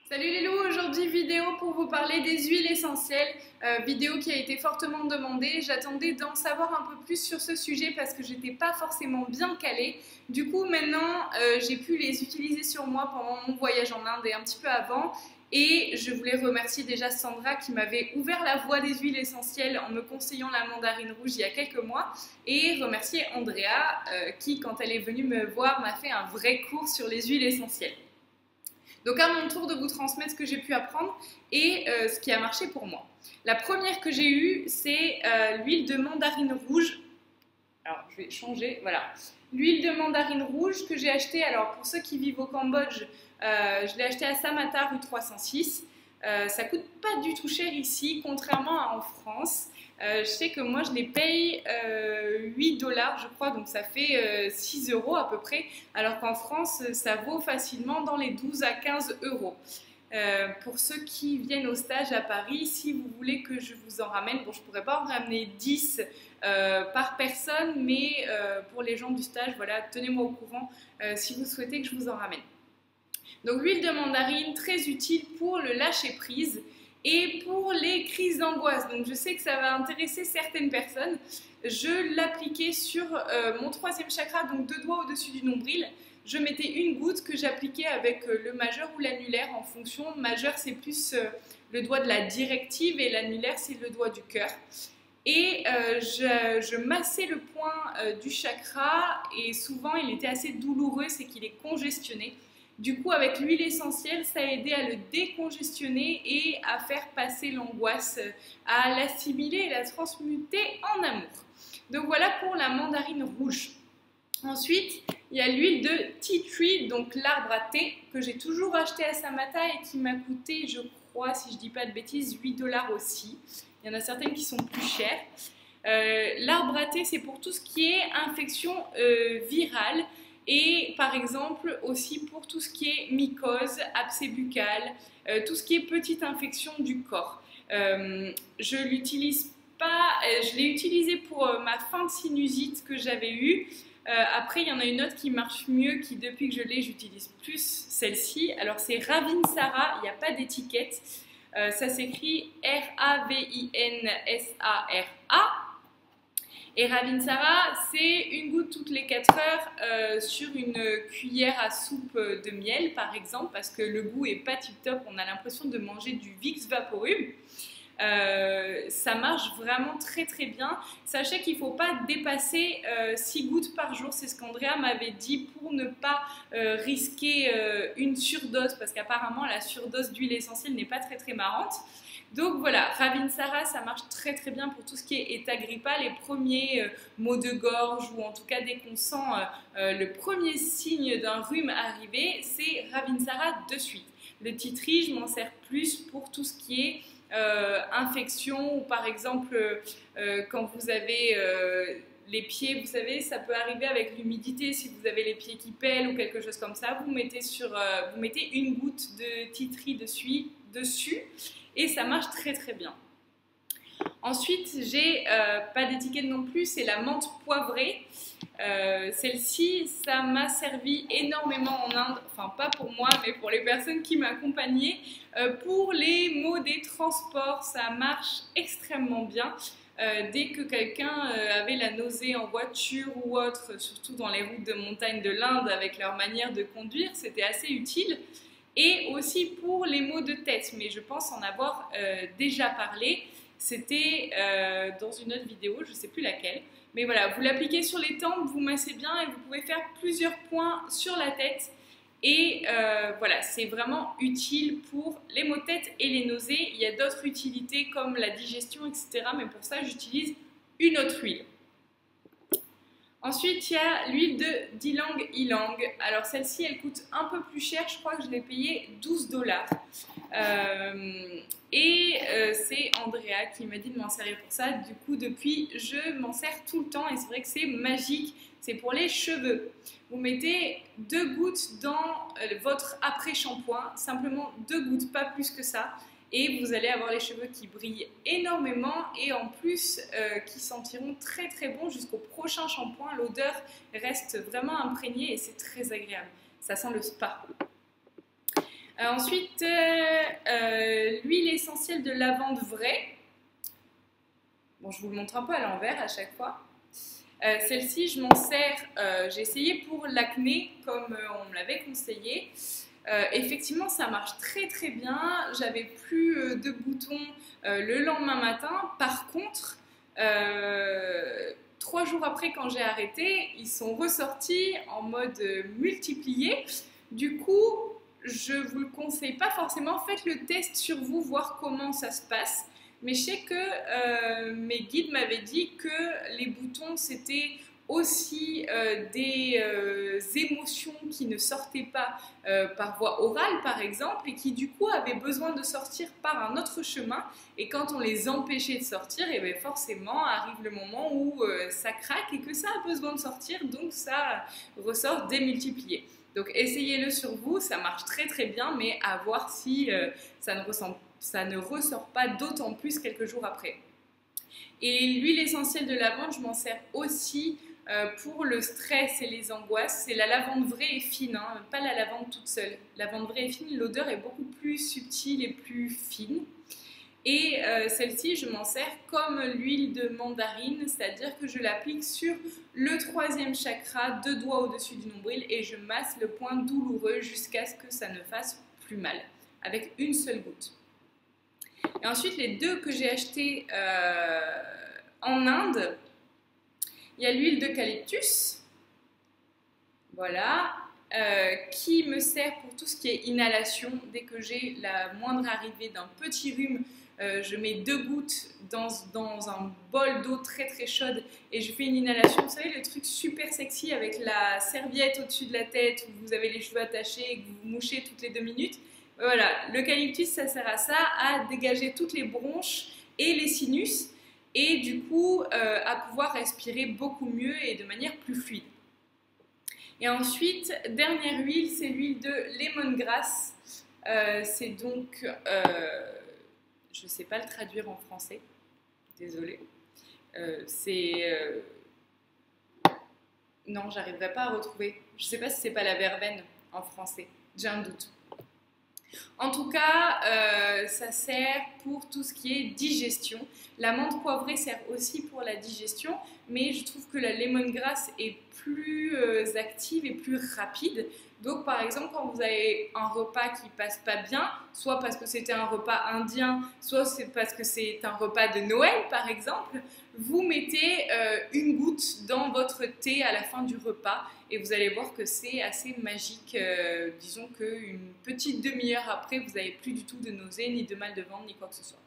Salut les loups, aujourd'hui vidéo pour vous parler des huiles essentielles, vidéo qui a été fortement demandée. J'attendais d'en savoir un peu plus sur ce sujet parce que j'étais pas forcément bien calée. Du coup maintenant j'ai pu les utiliser sur moi pendant mon voyage en Inde et un petit peu avant. Et je voulais remercier déjà Sandra qui m'avait ouvert la voie des huiles essentielles en me conseillant la mandarine rouge il y a quelques mois. Et remercier Andrea qui, quand elle est venue me voir, m'a fait un vrai cours sur les huiles essentielles. Donc à mon tour de vous transmettre ce que j'ai pu apprendre et ce qui a marché pour moi. La première que j'ai eue, c'est l'huile de mandarine rouge. Alors je vais changer, voilà. L'huile de mandarine rouge que j'ai achetée, alors pour ceux qui vivent au Cambodge, je l'ai achetée à Samata rue 306. Ça coûte pas du tout cher ici, contrairement à en France. Je sais que moi je les paye 8 dollars je crois, donc ça fait 6 euros à peu près, alors qu'en France ça vaut facilement dans les 12 à 15 euros. Pour ceux qui viennent au stage à Paris, si vous voulez que je vous en ramène, bon je pourrais pas en ramener 10 par personne, mais pour les gens du stage, voilà, tenez-moi au courant si vous souhaitez que je vous en ramène. Donc l'huile de mandarine, très utile pour le lâcher prise et pour les crises d'angoisse. Donc je sais que ça va intéresser certaines personnes. Je l'appliquais sur mon troisième chakra, donc 2 doigts au-dessus du nombril. Je mettais une goutte que j'appliquais avec le majeur ou l'annulaire en fonction. Majeur c'est plus le doigt de la directive et l'annulaire c'est le doigt du cœur. Et je massais le point du chakra et souvent il était assez douloureux, c'est qu'il est congestionné. Du coup, avec l'huile essentielle, ça a aidé à le décongestionner et à faire passer l'angoisse, à l'assimiler et la transmuter en amour. Donc voilà pour la mandarine rouge. Ensuite, il y a l'huile de tea tree, donc l'arbre à thé, que j'ai toujours acheté à Samata et qui m'a coûté, je crois, si je ne dis pas de bêtises, 8 dollars aussi. Il y en a certaines qui sont plus chères. L'arbre à thé, c'est pour tout ce qui est infection virale. Et par exemple aussi pour tout ce qui est mycose, abcès buccal, tout ce qui est petite infection du corps. Je l'utilise pas, je l'ai utilisé pour ma fin de sinusite que j'avais eue. Après il y en a une autre qui marche mieux, qui depuis que je l'ai j'utilise plus celle-ci. Alors c'est Ravinsara, il n'y a pas d'étiquette. Ça s'écrit Ravinsara. Et Ravinsara, c'est une goutte toutes les 4 heures sur une cuillère à soupe de miel, par exemple, parce que le goût est pas tip-top, on a l'impression de manger du Vicks Vaporub. Ça marche vraiment très très bien. Sachez qu'il ne faut pas dépasser 6 gouttes par jour, c'est ce qu'Andrea m'avait dit, pour ne pas risquer une surdose, parce qu'apparemment la surdose d'huile essentielle n'est pas très très marrante. Donc voilà, Ravinsara, ça marche très très bien pour tout ce qui est état grippal, les premiers maux de gorge, ou en tout cas dès qu'on sent le premier signe d'un rhume arriver, c'est Ravinsara de suite. Le tea tree, je m'en sers plus pour tout ce qui est infection, ou par exemple quand vous avez les pieds, vous savez, ça peut arriver avec l'humidité, si vous avez les pieds qui pèlent ou quelque chose comme ça, vous mettez une goutte de tea tree dessus et ça marche très très bien. Ensuite, j'ai pas d'étiquette non plus, c'est la menthe poivrée. Celle-ci, ça m'a servi énormément en Inde, enfin pas pour moi, mais pour les personnes qui m'accompagnaient. Pour les maux des transports, ça marche extrêmement bien. Dès que quelqu'un avait la nausée en voiture ou autre, surtout dans les routes de montagne de l'Inde avec leur manière de conduire, c'était assez utile. Et aussi pour les maux de tête, mais je pense en avoir déjà parlé. C'était dans une autre vidéo, je ne sais plus laquelle. Mais voilà, vous l'appliquez sur les tempes, vous massez bien et vous pouvez faire plusieurs points sur la tête. Et voilà, c'est vraiment utile pour les maux de tête et les nausées. Il y a d'autres utilités comme la digestion, etc. Mais pour ça, j'utilise une autre huile. Ensuite, il y a l'huile de d'ylang ylang. Alors celle-ci, elle coûte un peu plus cher. Je crois que je l'ai payée 12 dollars. C'est Andrea qui m'a dit de m'en servir pour ça. Du coup, depuis, je m'en sers tout le temps et c'est vrai que c'est magique. C'est pour les cheveux. Vous mettez 2 gouttes dans votre après-shampoing. Simplement 2 gouttes, pas plus que ça. Et vous allez avoir les cheveux qui brillent énormément et en plus qui sentiront très très bon jusqu'au prochain shampoing. L'odeur reste vraiment imprégnée et c'est très agréable. Ça sent le spa. Ensuite, l'huile essentielle de lavande vraie. Bon, je vous le montre un peu à l'envers à chaque fois. Celle-ci, je m'en sers, j'ai essayé pour l'acné comme on me l'avait conseillé. Effectivement, ça marche très très bien. J'avais plus de boutons le lendemain matin. Par contre, 3 jours après, quand j'ai arrêté, ils sont ressortis en mode multiplié. Du coup, je ne vous le conseille pas forcément. Faites le test sur vous, voir comment ça se passe. Mais je sais que mes guides m'avaient dit que les boutons, c'était aussi des émotions qui ne sortaient pas par voie orale, par exemple, et qui du coup avaient besoin de sortir par un autre chemin. Et quand on les empêchait de sortir, et bien forcément arrive le moment où ça craque et que ça a besoin de sortir, donc ça ressort démultiplié. Donc essayez-le sur vous, ça marche très très bien, mais à voir si ça ne ressort pas d'autant plus quelques jours après. Et l'huile essentielle de lavande, je m'en sers aussi pour le stress et les angoisses. C'est la lavande vraie et fine, hein, pas la lavande toute seule. La lavande vraie et fine, l'odeur est beaucoup plus subtile et plus fine. Et celle-ci, je m'en sers comme l'huile de mandarine, c'est-à-dire que je l'applique sur le 3e chakra, 2 doigts au-dessus du nombril, et je masse le point douloureux jusqu'à ce que ça ne fasse plus mal, avec une seule goutte. Et ensuite, les 2 que j'ai achetés en Inde, il y a l'huile d'eucalyptus, voilà, qui me sert pour tout ce qui est inhalation. Dès que j'ai la moindre arrivée d'un petit rhume, je mets 2 gouttes dans un bol d'eau très très chaude et je fais une inhalation. Vous savez, le truc super sexy avec la serviette au-dessus de la tête où vous avez les cheveux attachés et que vous vous mouchez toutes les 2 minutes. Voilà, l'eucalyptus, ça sert à ça, à dégager toutes les bronches et les sinus et du coup à pouvoir respirer beaucoup mieux et de manière plus fluide. Et ensuite, dernière huile, c'est l'huile de lemongrass. C'est donc, je ne sais pas le traduire en français, désolée. Non, j'arriverai pas à retrouver. Je ne sais pas si c'est pas la verveine en français, j'ai un doute. En tout cas, ça sert pour tout ce qui est digestion. La menthe poivrée sert aussi pour la digestion, mais je trouve que la lemongrass est plus active et plus rapide. Donc par exemple, quand vous avez un repas qui passe pas bien, soit parce que c'était un repas indien, soit c'est parce que c'est un repas de Noël par exemple, vous mettez une goutte dans votre thé à la fin du repas et vous allez voir que c'est assez magique. Disons qu'une petite demi-heure après, vous n'avez plus du tout de nausées, ni de mal de ventre, ni quoi que ce soit.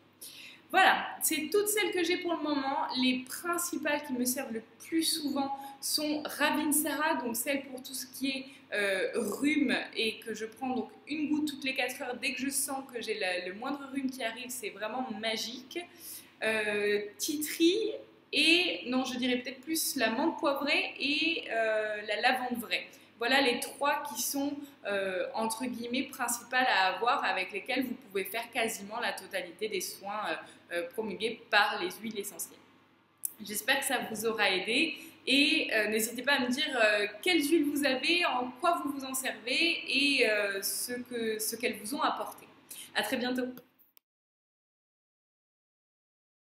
Voilà, c'est toutes celles que j'ai pour le moment. Les principales qui me servent le plus souvent sont Ravinsara, donc celle pour tout ce qui est rhume et que je prends donc une goutte toutes les 4 heures. Dès que je sens que j'ai le moindre rhume qui arrive, c'est vraiment magique. Tea tree et, non, je dirais peut-être plus la menthe poivrée et la lavande vraie. Voilà les 3 qui sont, entre guillemets, principales à avoir, avec lesquelles vous pouvez faire quasiment la totalité des soins promulgués par les huiles essentielles. J'espère que ça vous aura aidé et n'hésitez pas à me dire quelles huiles vous avez, en quoi vous vous en servez et ce qu'elles vous ont apporté. À très bientôt.